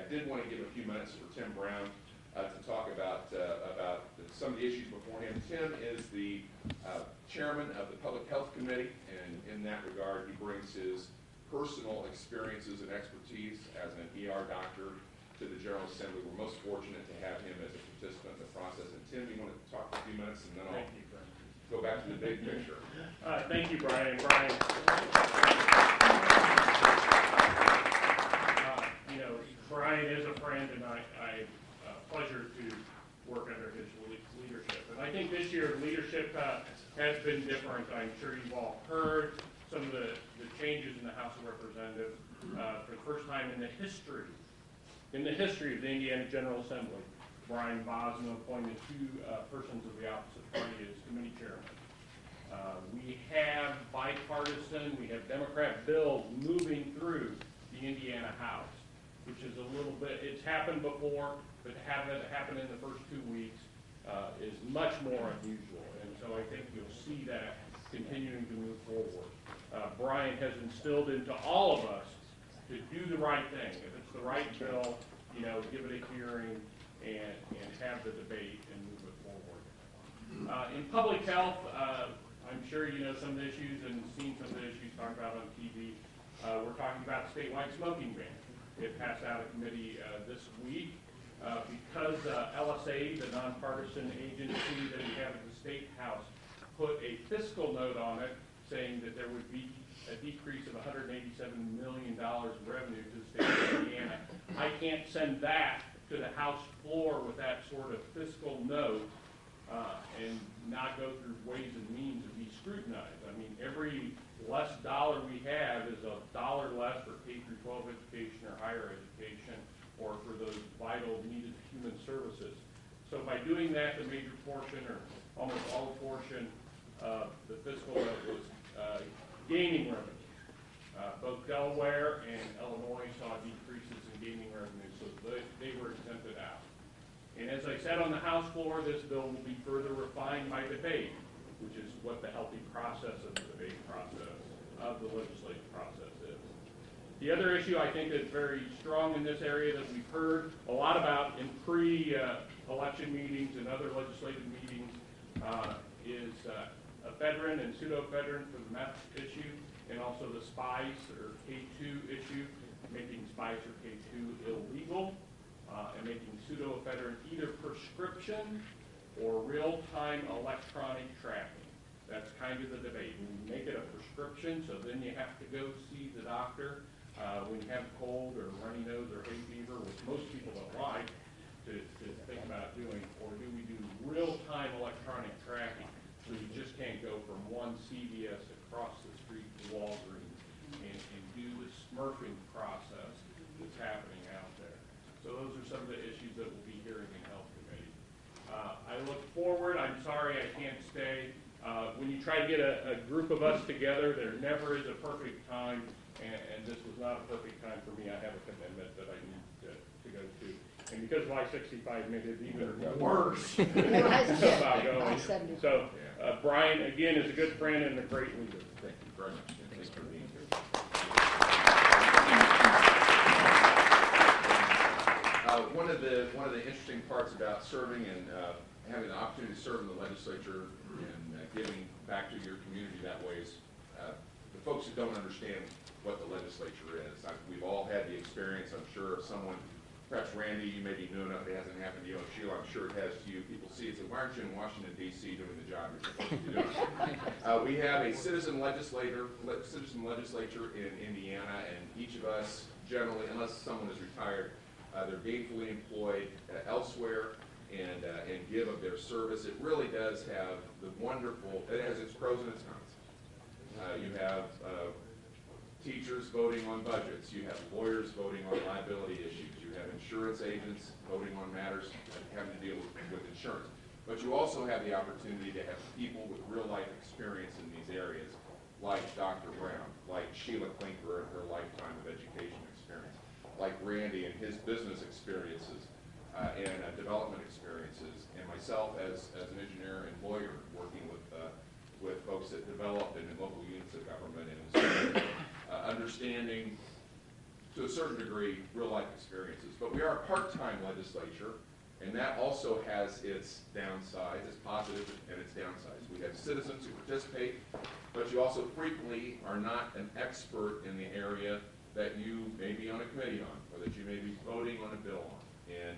did want to give a few minutes for Tim Brown to talk about some of the issues before him. Tim is the chairman of the Public Health Committee, and in that regard, he brings his personal experiences and expertise as an ER doctor to the General Assembly. We're most fortunate to have him as a participant in the process. And Tim, you want to talk for a few minutes, and then I'll go back to the big picture. Thank you, Brian. Brian is a friend, and I pleasure to work under his leadership. And I think this year leadership has been different. I'm sure you've all heard some of the changes in the House of Representatives. For the first time in the history of the Indiana General Assembly, Brian Bosma appointed two persons of the opposite party as committee chairman. We have bipartisan, we have Democrat bills moving through the Indiana House, which is a little bit, it's happened before, but to have it happen in the first 2 weeks is much more unusual. And so I think you'll see that continuing to move forward. Brian has instilled into all of us to do the right thing. If it's the right bill, give it a hearing and have the debate and move it forward. In public health, I'm sure you know some of the issues and seen some of the issues talked about on TV. We're talking about the statewide smoking ban. It passed out of committee this week because LSA, the nonpartisan agency that we have at the State House, put a fiscal note on it saying that there would be a decrease of $187 million of revenue to the state of Indiana. I can't send that to the House floor with that sort of fiscal note and not go through ways and means to be scrutinized. I mean, every less dollar we have is $1 less for K-12 education or higher education or for those vital needed human services. So by doing that, the major portion or almost all portion of the fiscal note was gaming revenue. Both Delaware and Illinois saw decreases in gaming revenue, so they were exempted out. And as I said on the House floor, this bill will be further refined by debate, which is what the healthy process of the debate process, of the legislative process is. The other issue I think is very strong in this area that we've heard a lot about in pre-election meetings and other legislative meetings is a veteran and pseudo-veteran for the meth issue, and also the SPICE or K2 issue, making SPICE or K2 illegal, and making pseudo-veteran either prescription or real-time electronic tracking. That's kind of the debate. When you make it a prescription, so then you have to go see the doctor when you have a cold or runny nose or hay fever, which most people don't like to think about doing, or do we do real-time electronic tracking? So you just can't go from one CVS across the street to Walgreens and do the smurfing process that's happening out there. So those are some of the issues that we'll be hearing in Health Committee. I look forward. I'm sorry I can't stay. When you try to get a group of us together, there never is a perfect time, and this was not a perfect time for me. I have a commitment that I need to go to. And because of I-65 made it even worse about going. So Brian, again, is a good friend and a great leader. Thank you very much. Thanks for being here. One of the interesting parts about serving and having the opportunity to serve in the legislature and giving back to your community that way is the folks who don't understand what the legislature is. We've all had the experience, I'm sure, of someone. Perhaps Randy, you may be new enough, it hasn't happened to you. And Sheila, I'm sure it has to you. People see it and say, why aren't you in Washington, D.C. doing the job you're supposed to be doing? We have a citizen legislature in Indiana, and each of us generally, unless someone is retired, they're gainfully employed elsewhere and give of their service. It really does have the wonderful, it has its pros and its cons. You have teachers voting on budgets. You have lawyers voting on liability issues. You have insurance agents voting on matters having to deal with insurance. But you also have the opportunity to have people with real-life experience in these areas, like Dr. Brown, like Sheila Klinker and her lifetime of education experience, like Randy and his business experiences and development experiences, and myself as an engineer and lawyer working with folks that develop and in local units of government and understanding to a certain degree, real-life experiences. But we are a part-time legislature, and that also has its downsides, its positives and its downsides. We have citizens who participate, but you also frequently are not an expert in the area that you may be on a committee on, or that you may be voting on a bill on. And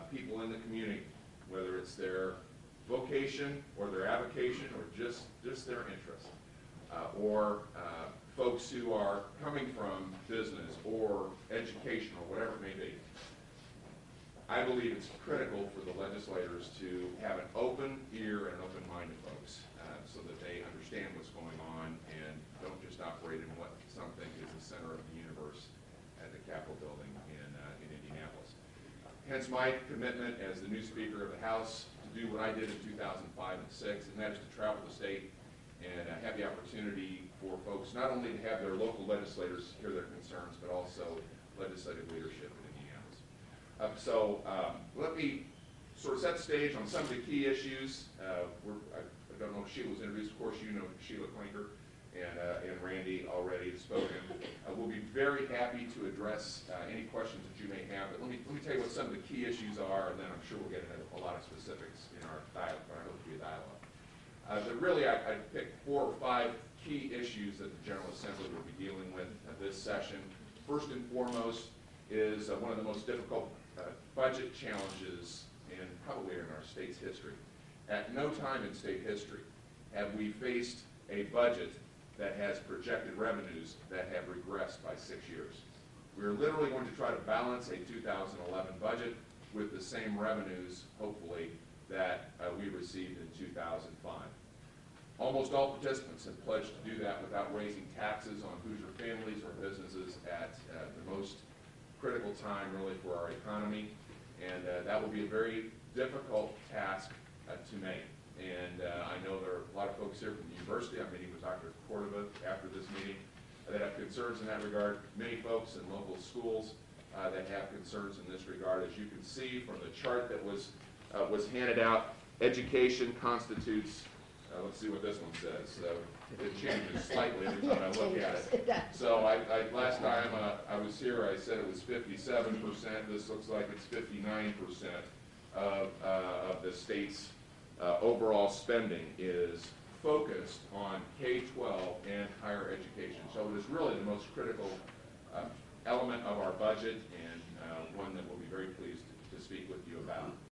people in the community, whether it's their vocation or their avocation or just their interest, or folks who are coming from business or education or whatever it may be. I believe it's critical for the legislators to have an open ear and open mind to folks so that they understand what's going on and don't just operate in what some think is the center of the universe at the Capitol building in Indianapolis. Hence my commitment as the new Speaker of the House to do what I did in 2005 and 2006, and that is to travel the state and have the opportunity for folks not only to have their local legislators hear their concerns, but also legislative leadership in Indianapolis. Let me sort of set the stage on some of the key issues. I don't know if Sheila was introduced. Of course, you know Sheila Klinker and Randy already have spoken. We'll be very happy to address any questions that you may have. But let me tell you what some of the key issues are, and then I'm sure we'll get into a lot of specifics in our dialogue. I hope to be a dialogue. I picked 4 or 5 key issues that the General Assembly will be dealing with this session. First and foremost is one of the most difficult budget challenges probably in our state's history. At no time in state history have we faced a budget that has projected revenues that have regressed by 6 years. We're literally going to try to balance a 2011 budget with the same revenues, hopefully, that we received in 2005. Almost all participants have pledged to do that without raising taxes on Hoosier families or businesses at the most critical time, really, for our economy. And that will be a very difficult task to make. And I know there are a lot of folks here from the university. I'm meeting with Dr. Cordova after this meeting that have concerns in that regard. Many folks in local schools that have concerns in this regard. As you can see from the chart that was handed out, education constitutes, let's see what this one says. It changes slightly every time I look at it. So last time I was here, I said it was 57%. This looks like it's 59% of the state's overall spending is focused on K-12 and higher education. So it is really the most critical element of our budget, and one that we'll be very pleased to speak with you about.